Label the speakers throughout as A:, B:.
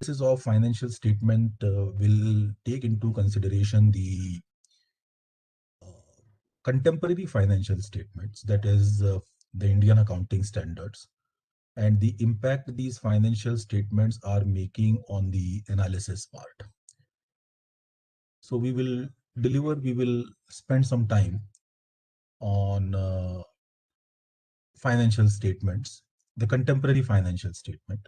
A: Analysis of financial statement will take into consideration the uh, contemporary financial statements, that is the Indian accounting standards, and the impact these financial statements are making on the analysis part. So we will spend some time on financial statements, the contemporary financial statement.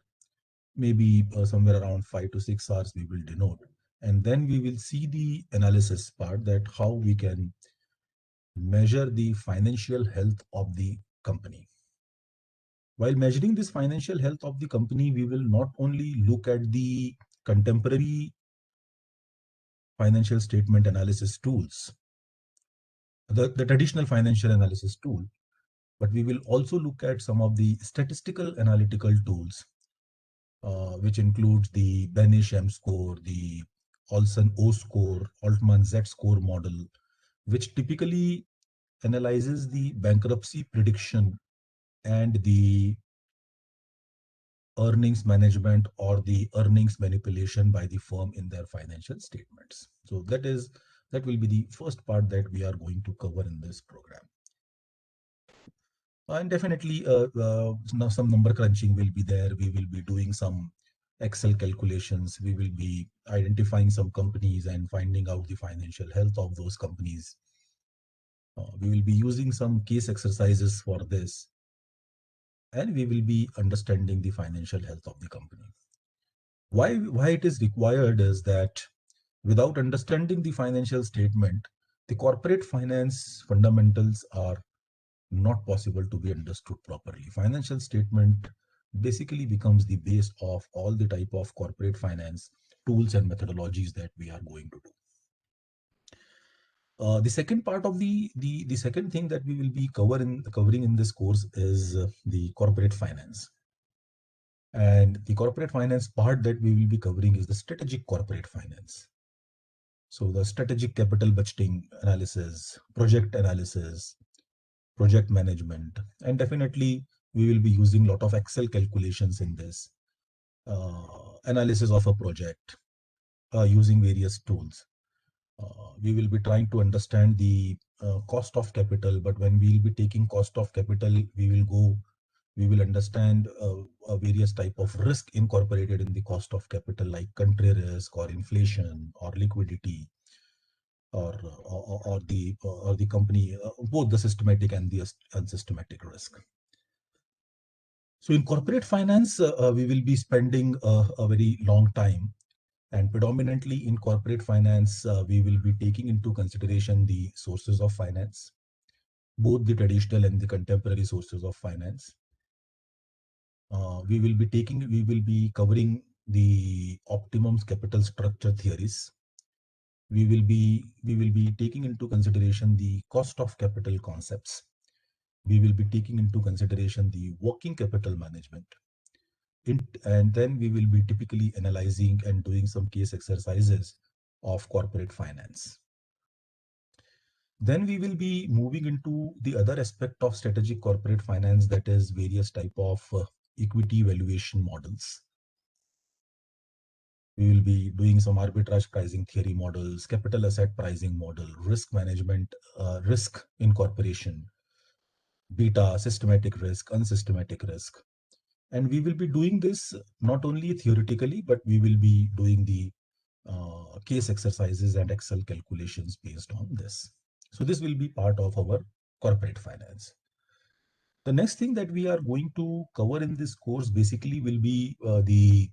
A: Maybe somewhere around 5 to 6 hours we will denote. And then we will see the analysis part, that how we can measure the financial health of the company. While measuring this financial health of the company, we will not only look at the contemporary financial statement analysis tools, the traditional financial analysis tool, but we will also look at some of the statistical analytical tools, which includes the Benish M score, the Olson O score, Altman Z score model, which typically analyzes the bankruptcy prediction and the earnings management or the earnings manipulation by the firm in their financial statements. So that will be the first part that we are going to cover in this program. And definitely now some number crunching will be there. We will be doing some Excel calculations. We will be identifying some companies and finding out the financial health of those companies. We will be using some case exercises for this, and we will be understanding the financial health of the company. Why it is required is that without understanding the financial statement, the corporate finance fundamentals are not possible to be understood properly. Financial statement basically becomes the base of all the type of corporate finance tools and methodologies that we are going to do. The second part of the second thing that we will be covering in this course is the corporate finance. And the corporate finance part that we will be covering is the strategic corporate finance. So the strategic capital budgeting analysis, project analysis, project management, and definitely we will be using a lot of Excel calculations in this analysis of a project using various tools. We will be trying to understand the cost of capital, but when we will be taking cost of capital, we will understand various type of risk incorporated in the cost of capital, like country risk or inflation or liquidity, or the company, both the systematic and the unsystematic risk. So in corporate finance, we will be spending a very long time, and predominantly in corporate finance, we will be taking into consideration the sources of finance, both the traditional and the contemporary sources of finance. We will be covering the optimum capital structure theories. We will be taking into consideration the cost of capital concepts. We will be taking into consideration the working capital management. And then we will be typically analyzing and doing some case exercises of corporate finance. Then we will be moving into the other aspect of strategic corporate finance, that is various type of equity valuation models. We will be doing some arbitrage pricing theory models, capital asset pricing model, risk management, risk incorporation, beta, systematic risk, unsystematic risk. And we will be doing this not only theoretically, but we will be doing the case exercises and Excel calculations based on this. So this will be part of our corporate finance. The next thing that we are going to cover in this course basically will be the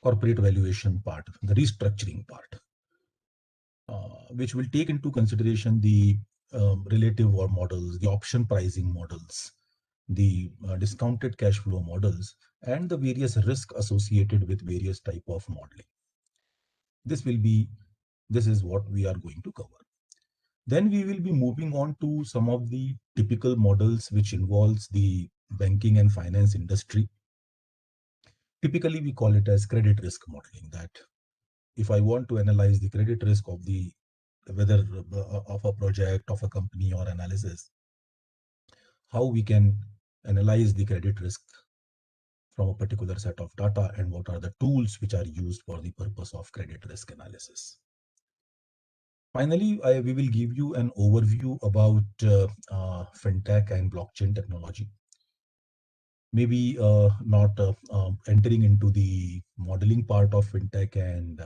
A: corporate valuation part, the restructuring part, which will take into consideration the relative war models, the option pricing models, the discounted cash flow models, and the various risk associated with various type of modeling. This is what we are going to cover. Then we will be moving on to some of the typical models which involves the banking and finance industry. Typically, we call it as credit risk modeling, that if I want to analyze the credit risk of whether of a project, of a company or analysis, how we can analyze the credit risk from a particular set of data, and what are the tools which are used for the purpose of credit risk analysis. Finally, we will give you an overview about fintech and blockchain technology. Maybe not entering into the modeling part of fintech and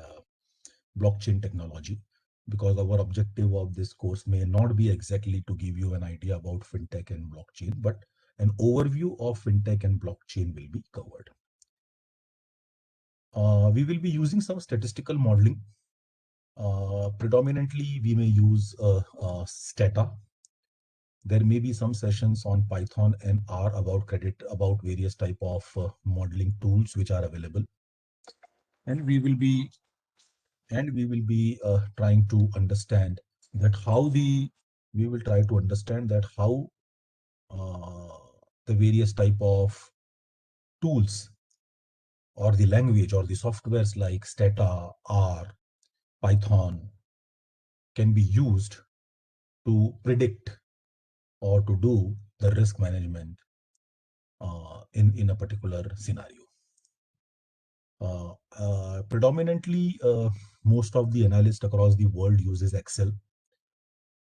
A: blockchain technology, because our objective of this course may not be exactly to give you an idea about fintech and blockchain, but an overview of fintech and blockchain will be covered. We will be using some statistical modeling. Predominantly, we may use Stata. There may be some sessions on Python and R about credit, about various type of modeling tools which are available, and we will be trying to understand that how we will try to understand that how the various type of tools or the language or the softwares like Stata, R, Python can be used to predict or to do the risk management in a particular scenario. Predominantly, most of the analysts across the world uses Excel.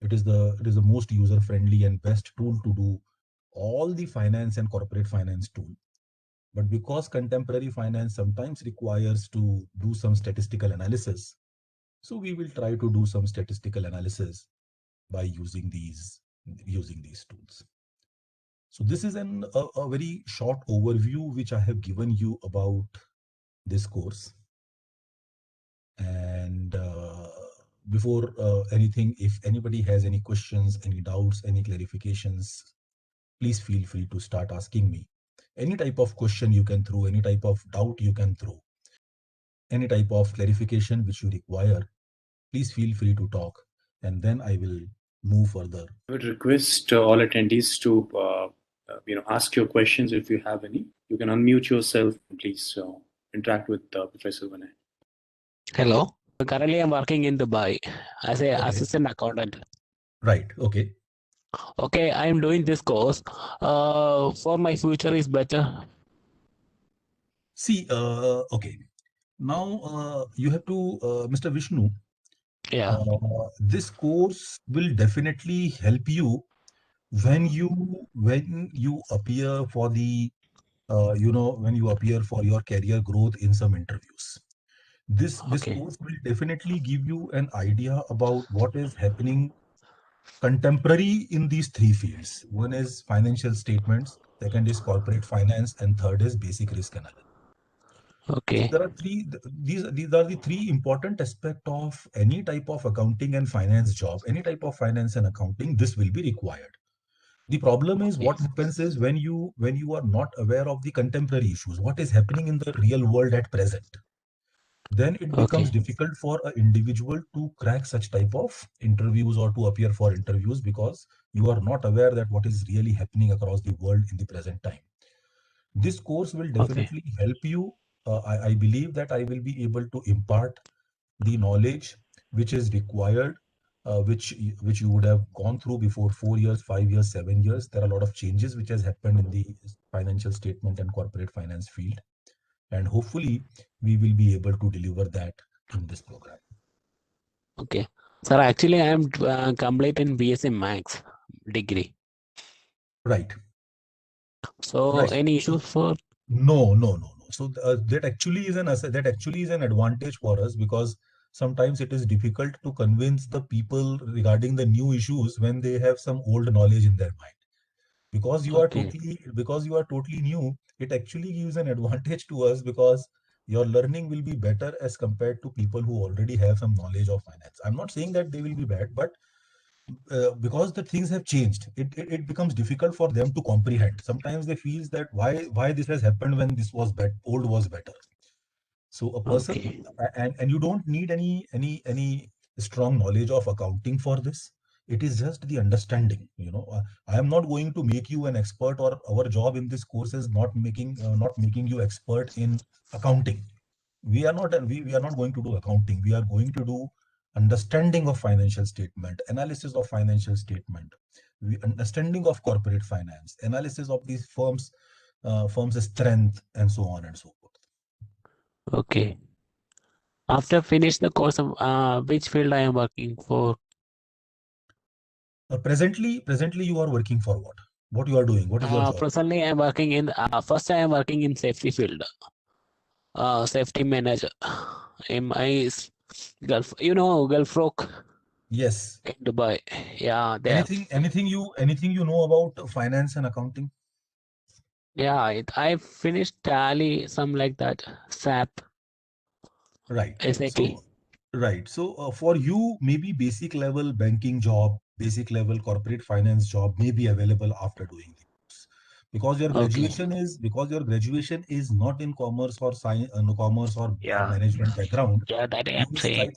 A: It is the most user friendly and best tool to do all the finance and corporate finance tool. But because contemporary finance sometimes requires to do some statistical analysis, so we will try to do some statistical analysis by using these tools. So this is a very short overview which I have given you about this course. And before anything, if anybody has any questions, any doubts, any clarifications, please feel free to start asking me. Any type of question you can throw, any type of doubt you can throw, any type of clarification which you require, please feel free to talk, and then I will move further.
B: I would request all attendees to ask your questions if you have any. You can unmute yourself and please interact with Professor Vinay.
C: Hello. Currently, I'm working in Dubai as a
A: Okay.
C: assistant accountant.
A: Right. Okay.
C: Okay, I'm doing this course. For my future is better.
A: See, okay. Now you have to, Mr. Vishnu,
C: Yeah.
A: this course will definitely help you when you appear for the when you appear for your career growth in some interviews. This
C: Okay.
A: course will definitely give you an idea about what is happening contemporary in these three fields. One is financial statements, second is corporate finance, and third is basic risk analysis. So
C: Okay.
A: there are these are the three important aspects of any type of accounting and finance job, any type of finance and accounting. This will be required. The problem is
C: Okay.
A: what happens is when you are not aware of the contemporary issues, what is happening in the real world at present, then it becomes
C: Okay.
A: difficult for an individual to crack such type of interviews or to appear for interviews, because you are not aware that what is really happening across the world in the present time. This course will
C: Okay.
A: definitely help you. I believe that I will be able to impart the knowledge which is required, which you would have gone through before 4 years, 5 years, 7 years. There are a lot of changes which has happened in the financial statement and corporate finance field, and hopefully we will be able to deliver that in this program.
C: Okay. Sir, actually, I am completing BSc Max degree.
A: Right.
C: So,
A: Right.
C: any issues for?
A: No, no, no, no. So that actually is that actually is an advantage for us, because sometimes it is difficult to convince the people regarding the new issues when they have some old knowledge in their mind. Because
C: Okay.
A: you are totally new, it actually gives an advantage to us, because your learning will be better as compared to people who already have some knowledge of finance. I'm not saying that they will be bad, but because the things have changed, it becomes difficult for them to comprehend. Sometimes they feel that why this has happened when this was bad, old was better. So a person,
C: Okay.
A: and you don't need any strong knowledge of accounting for this. It is just the understanding. I am not going to make you an expert, or our job in this course is not making you expert in accounting. We are not going to do accounting. We are going to do understanding of financial statement, analysis of financial statement, understanding of corporate finance, analysis of these firms, firm's strength, and so on and so forth.
C: Okay. After finish the course of which field I am working for?
A: Presently, you are working for what? What you are doing? What is your job?
C: Presently I am working in first I am working in safety field. Safety manager. In my Gulf, Gulf Rock
A: Yes.
C: in Dubai. Yeah, there.
A: Anything you know about finance and accounting?
C: Yeah, I finished Tally, something like that. SAP,
A: Right.
C: exactly.
A: So for you, maybe basic level banking job, basic level corporate finance job may be available after doing the course, because your
C: Okay.
A: graduation is not in commerce or science, no, commerce or
C: Yeah.
A: management background.
C: Yeah, that I
A: You
C: am
A: may
C: saying.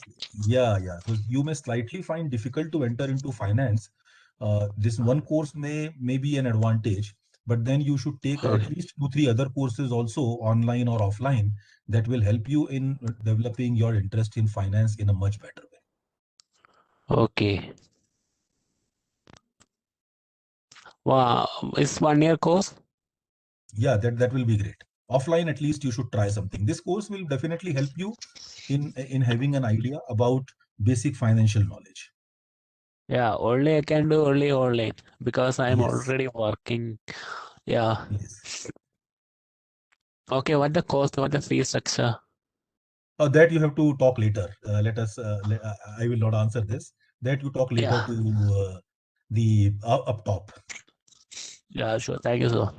A: yeah. So you may slightly find difficult to enter into finance. This one course may be an advantage, but then you should take at
C: Okay.
A: least 2-3 other courses also, online or offline, that will help you in developing your interest in finance in a much better way.
C: Okay. Wow, it's 1 year course?
A: Yeah, that will be great. Offline, at least you should try something. This course will definitely help you in having an idea about basic financial knowledge.
C: Yeah, only I can do only online because I am
A: Yes,
C: already working. Yeah.
A: yes.
C: Okay, what the cost, what the fee structure?
A: That you have to talk later. I will not answer this. That you talk later
C: Yeah.
A: to the up top.
C: Yeah, sure. Thank you, sir.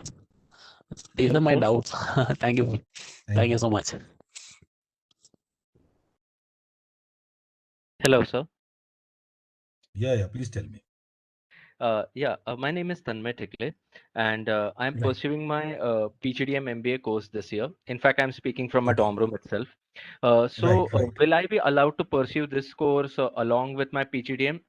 C: These
B: Hello,
C: are my
B: sir.
C: doubts. Thank you.
A: Thank
C: Thank
A: you.
C: you so much.
D: Hello, sir.
A: Yeah. Please tell me.
D: My name is Tanmay Tikle, and I'm
A: Right.
D: pursuing my PGDM MBA course this year. In fact, I'm speaking from my
A: Okay.
D: dorm room itself.
A: Right.
D: Will I be allowed to pursue this course along with my PGDM?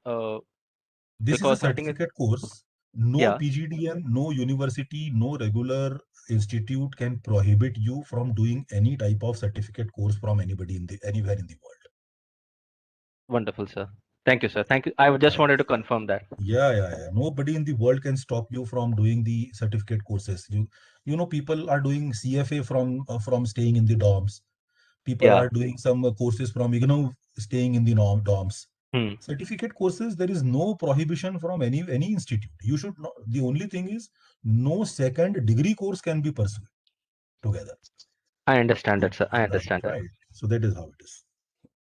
A: This is a
D: Because I think
A: certificate course. No
D: yeah,
A: PGDM, no university, no regular institute can prohibit you from doing any type of certificate course from anybody anywhere in the world.
D: wonderful, sir. Thank you, sir. Thank you. I just
A: Right.
D: wanted to confirm that.
A: Yeah. Nobody in the world can stop you from doing the certificate courses. People are doing CFA from staying in the dorms. People
D: Yeah.
A: are doing some courses from staying in the dorms.
D: Hmm.
A: Certificate courses, there is no prohibition from any institute. You should not. The only thing is, no second degree course can be pursued together.
D: I understand that, sir. I understand that.
A: Right. So that is how it is.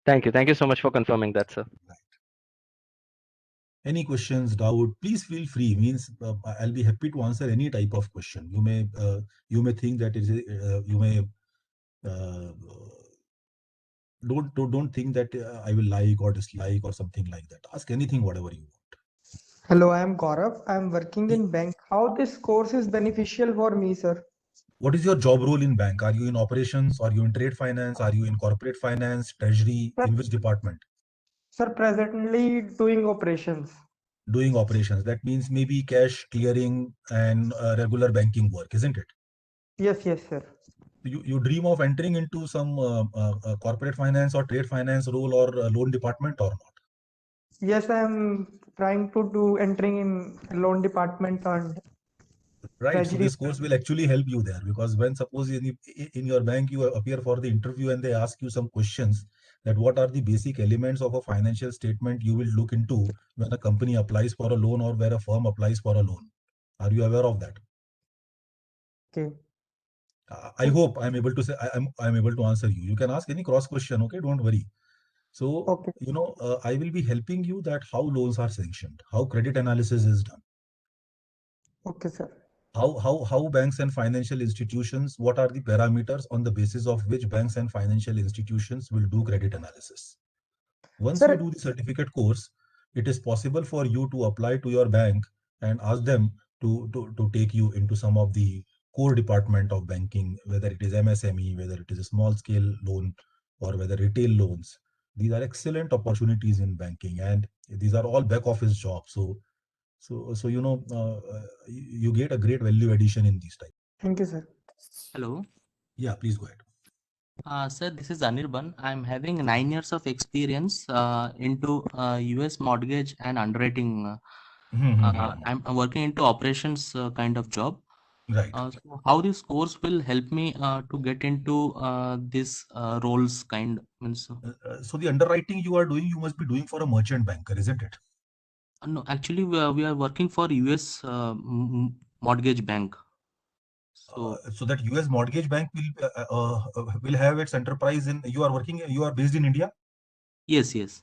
D: Thank you. Thank you so much for confirming that, sir.
A: Any questions, doubt, please feel free. Means I'll be happy to answer any type of question. You may think that you may uh, don't think that I will like or dislike or something like that. Ask anything, whatever you want.
E: Hello, I am Gaurav. I am working in bank. How this course is beneficial for me, sir?
A: What is your job role in bank? Are you in operations? Are you in trade finance? Are you in corporate finance, treasury?
E: Sir,
A: In which department?
E: sir, presently doing operations.
A: Doing operations. That means maybe cash clearing and regular banking work, isn't it?
E: Yes, sir.
A: You dream of entering into some corporate finance or trade finance role or loan department or not?
E: Yes, I am trying to do entering in loan department and
A: Right. So
E: treasury.
A: this course will actually help you there, because when suppose in your bank you appear for the interview and they ask you some questions, that what are the basic elements of a financial statement, you will look into when a company applies for a loan or where a firm applies for a loan. Are you aware of that?
E: Okay.
A: I hope I'm able to say I'm able to answer you. You can ask any cross question. Okay, don't worry. So
E: Okay.
A: I will be helping you that how loans are sanctioned, how credit analysis is done,
E: Okay, sir.
A: how banks and financial institutions, what are the parameters on the basis of which banks and financial institutions will do credit analysis. Once you
E: Sir,
A: do the certificate course, it is possible for you to apply to your bank and ask them to take you into some of the core department of banking, whether it is MSME, whether it is a small scale loan, or whether retail loans. These are excellent opportunities in banking, and these are all back office jobs. So you get a great value addition in these type.
E: thank you, sir.
F: Hello.
A: Yeah, please go ahead.
F: Sir, this is Anirban. I'm having 9 years of experience into US mortgage and underwriting. I'm working into operations kind of job.
A: Right.
F: So how this course will help me to get into this roles kind means
A: So the underwriting you are doing, you must be doing for a merchant banker, isn't it?
F: no, actually we are working for US mortgage bank. So
A: So that US mortgage bank will have its enterprise in. You are working. You are based in India.
F: yes.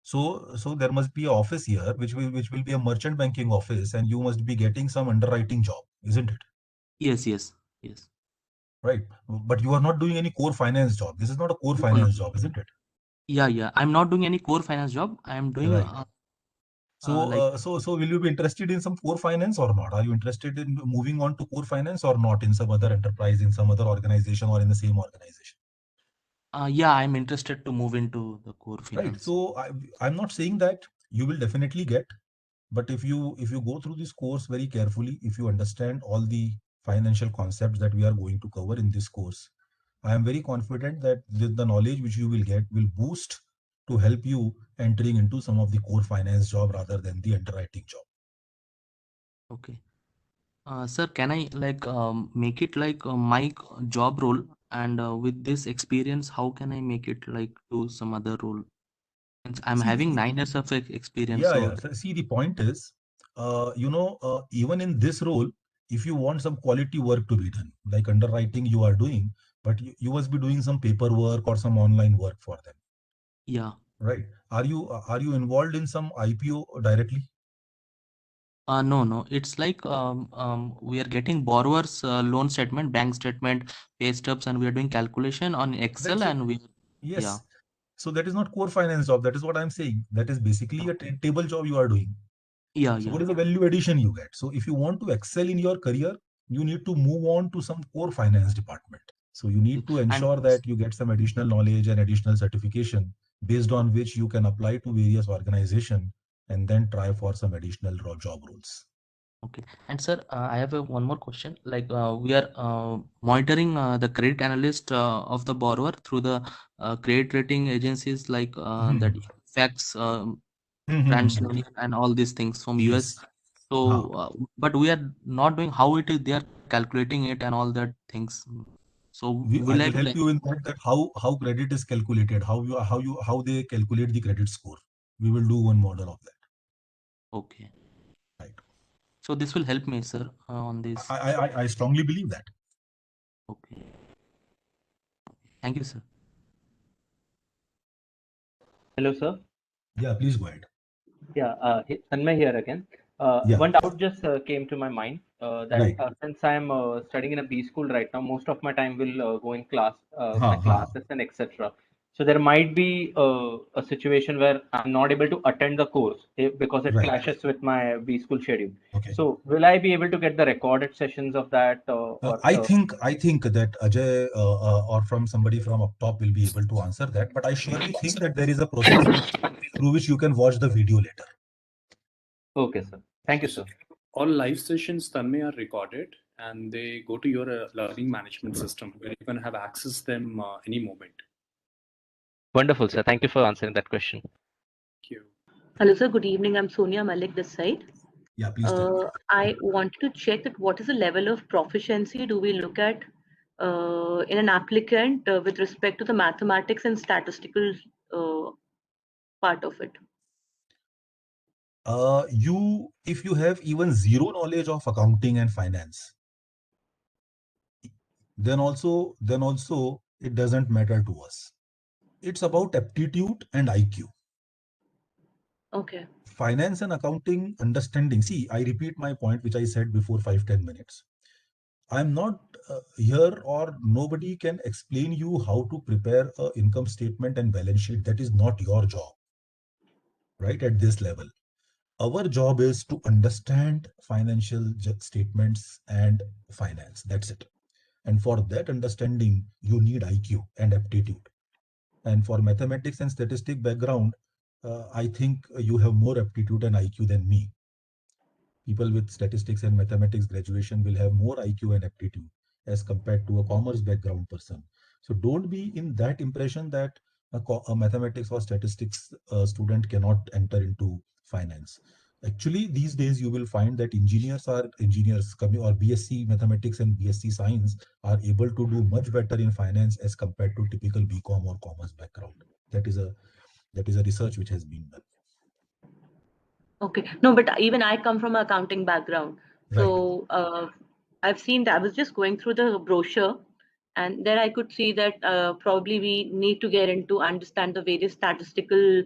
A: So there must be an office here, which will be a merchant banking office, and you must be getting some underwriting job, isn't it?
F: Yes.
A: Right. But you are not doing any core finance job. This is not a core
F: No.
A: finance job, isn't it?
F: Yeah. I'm not doing any core finance job. I am doing
A: Right. So,
F: like
A: so will you be interested in some core finance or not? Are you interested in moving on to core finance or not in some other enterprise, in some other organization, or in the same organization?
F: yeah, I'm interested to move into the core
A: Right.
F: finance.
A: So I'm not saying that you will definitely get, but if you go through this course very carefully, if you understand all the financial concepts that we are going to cover in this course, I am very confident that the knowledge which you will get will boost to help you entering into some of the core finance job rather than the underwriting job.
F: Okay. Sir, can I like make it like my job role and with this experience, how can I make it like to some other role? Since I'm
A: See,
F: having 9 years of experience,
A: yeah,
F: so
A: yeah. So, see, the point is, even in this role, if you want some quality work to be done, like underwriting you are doing, but you must be doing some paperwork or some online work for them,
F: yeah.
A: right? Are you involved in some IPO directly?
F: No. It's like we are getting borrowers loan statement, bank statement, pay stubs, and we are doing calculation on Excel,
A: Right. So
F: and we yeah.
A: yes. So that is not core finance job. That is what I'm saying. That is basically a table job you are doing.
F: Yeah.
A: So what is the value addition you get? So if you want to excel in your career, you need to move on to some core finance department. So you need to
F: And
A: ensure that you get some additional knowledge and additional certification based on which you can apply to various organizations and then try for some additional job roles.
F: okay. And sir, I have one more question. Like we are monitoring the credit analyst of the borrower through the credit rating agencies like that facts, TransUnion, and all these things from US.
A: Yes.
F: So, but we are not doing how it is. They are calculating it and all that things. So,
A: I
F: will I
A: will
F: be
A: help
F: like
A: you in that how credit is calculated, how they calculate the credit score. We will do one model of that.
F: okay?
A: Right.
F: So this will help me, sir, on this.
A: I strongly believe that.
F: Okay. Thank you, sir.
G: Hello, sir.
A: Yeah, please go ahead.
G: Yeah, Tanmay here again.
A: Yeah.
G: One doubt just came to my mind that
A: Right.
G: since I'm studying in a B school right now, most of my time will go in class, my
A: Ha, ha.
G: classes and etc. So there might be a situation where I'm not able to attend the course because it
A: Right.
G: clashes with my B school schedule.
A: Okay.
G: So will I be able to get the recorded sessions of that?
A: I think that Ajay or from somebody from up top will be able to answer that. But I surely think that there is a process through which you can watch the video later.
G: Okay, sir. Thank you, sir.
B: All live sessions, Tanmay, are recorded and they go to your learning management system where you can have access them any moment.
D: Wonderful, sir. Thank you for answering that question.
B: Thank you.
H: Hello, sir. Good evening. I'm Sonia Malik this side.
A: Yeah, please tell me.
H: I wanted to check that what is the level of proficiency do we look at in an applicant with respect to the mathematics and statistical part of it?
A: If you have even zero knowledge of accounting and finance, then also it doesn't matter to us. It's about aptitude and IQ.
H: Okay.
A: Finance and accounting understanding. See, I repeat my point, which I said before 5-10 minutes. I'm not here, or nobody can explain you how to prepare an income statement and balance sheet. That is not your job, right? At this level, our job is to understand financial statements and finance. That's it. And for that understanding, you need IQ and aptitude. And for mathematics and statistic background, I think you have more aptitude and IQ than me. People with statistics and mathematics graduation will have more IQ and aptitude as compared to a commerce background person. So don't be in that impression that a mathematics or statistics student cannot enter into finance. Actually, these days you will find that engineers or BSc mathematics and BSc science are able to do much better in finance as compared to typical BCom or commerce background. That is a research which has been done.
H: Okay. No, but even I come from an accounting background. So I've seen that. I was just going through the brochure, and there I could see that probably we need to get into understand the various statistical.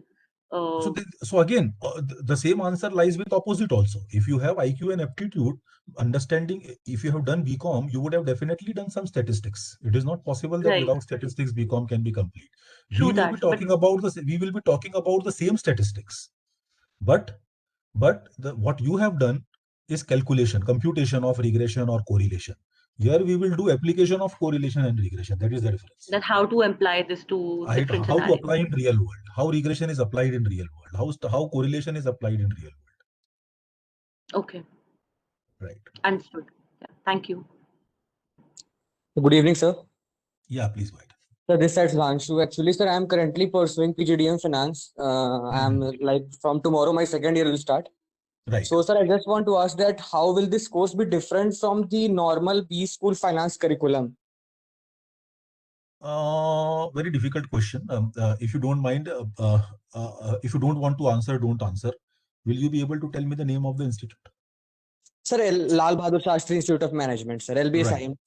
A: So again, the same answer lies with opposite also. If you have IQ and aptitude, understanding, if you have done BCom, you would have definitely done some statistics. It is not possible that
H: Right.
A: without statistics, BCom can be complete.
H: True
A: We will
H: that,
A: be talking about the same statistics, but what you have done is computation of regression or correlation. Here we will do application of correlation and regression. That is the difference.
H: That how to apply this to different
A: How to
H: scenarios.
A: apply in real world, how regression is applied in real world, how correlation is applied in real world.
H: Okay.
A: Right.
H: Understood. Yeah. Thank you.
I: Good evening, sir.
A: Yeah, please go ahead.
I: So this is Vanshu. Actually, sir, I am currently pursuing PGDM Finance. I am like from tomorrow, my second year will start.
A: Right.
I: So, sir, I just want to ask that how will this course be different from the normal B School finance curriculum?
A: Very difficult question. If you don't mind, if you don't want to answer, don't answer. Will you be able to tell me the name of the institute?
I: Sir, Lal Bahadur Shastri Institute of Management, sir. LBS.
A: Right.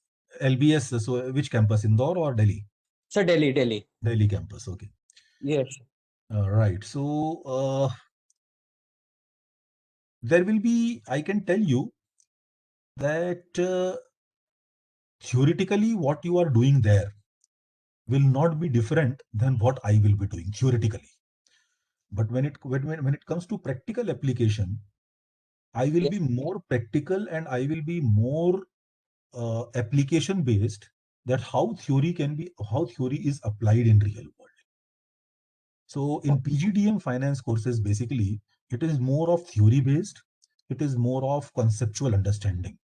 A: LBS. So, which campus? Indore or Delhi?
I: Sir, Delhi.
A: Delhi campus. Okay.
I: Yes.
A: Right. So, there will be, I can tell you that theoretically what you are doing there will not be different than what I will be doing theoretically. But when it comes to practical application, I will be more practical and I will be more application based, that how theory is applied in real world. So in PGDM finance courses, basically, it is more of theory based. It is more of conceptual understanding.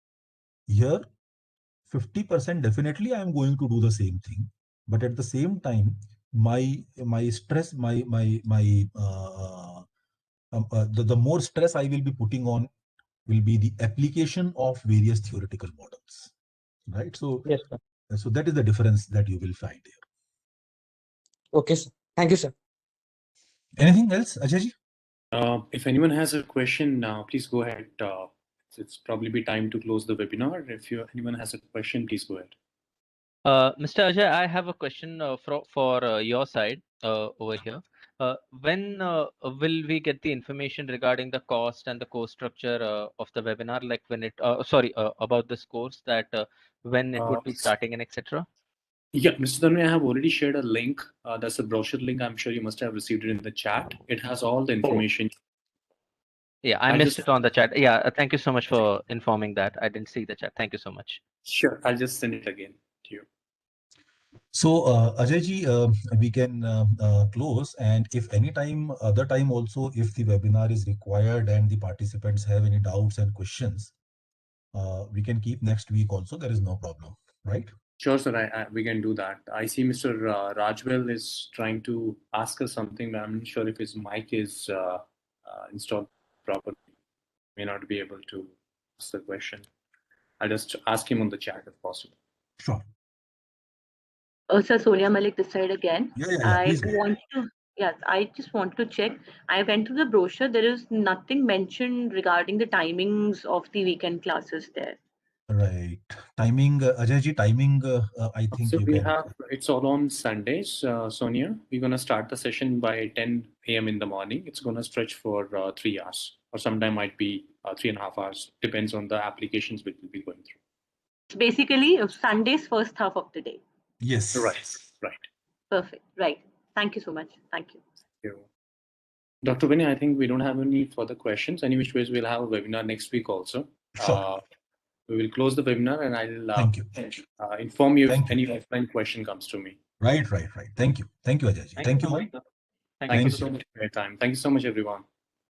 A: Here, 50% definitely I am going to do the same thing, but at the same time, the more stress I will be putting on will be the application of various theoretical models, right? So,
I: yes, sir.
A: So that is the difference that you will find here.
I: Okay, sir. Thank you, sir.
A: Anything else, Ajay?
B: If anyone has a question, please go ahead. It's probably be time to close the webinar. If anyone has a question, please go ahead.
D: Mr. Ajay, I have a question for your side over here. When will we get the information regarding the cost and the course structure of the webinar? Like when it, about this course, that when it would be starting and etc.
B: Yeah, Mr. Tanmay, I have already shared a link. That's a brochure link. I'm sure you must have received it in the chat. It has all the information.
D: Yeah, I missed it on the chat. Yeah, thank you so much for informing that. I didn't see the chat. Thank you so much.
B: Sure, I'll just send it again to you.
A: So, Ajay, we can close, and if other time also, if the webinar is required and the participants have any doubts and questions, we can keep next week also. There is no problem, right?
B: Sure, sir. We can do that. I see Mr. Rajwell is trying to ask us something, but I'm not sure if his mic is installed properly. May not be able to ask the question. I'll just ask him on the chat if possible.
A: Sure.
H: Sir, Sonia Malik this side again.
A: Yeah,
H: I just want to check. I went through the brochure. There is nothing mentioned regarding the timings of the weekend classes there.
A: Right. Timing, Ajay, timing, I think
B: so
A: you
B: we
A: can.
B: have, it's all on Sundays, Sonia. We're going to start the session by 10 a.m. in the morning. It's going to stretch for 3 hours, or sometime might be 3.5 hours. Depends on the applications which we'll be going through.
H: It's basically Sunday's first half of the day.
A: Yes.
B: Right.
H: Perfect. Right. Thank you so much. Thank you.
B: Thank you. Dr. Vinay, I think we don't have any further questions. Any which ways, we'll have a webinar next week also.
A: Sure.
B: We will close the webinar, and I'll
A: Thank you.
B: Inform you if any offline question comes to me.
A: Right. Thank you. Thank you, Ajay. Thank you.
G: So much, sir.
B: Thank you so much for your time. Thank you so much, everyone.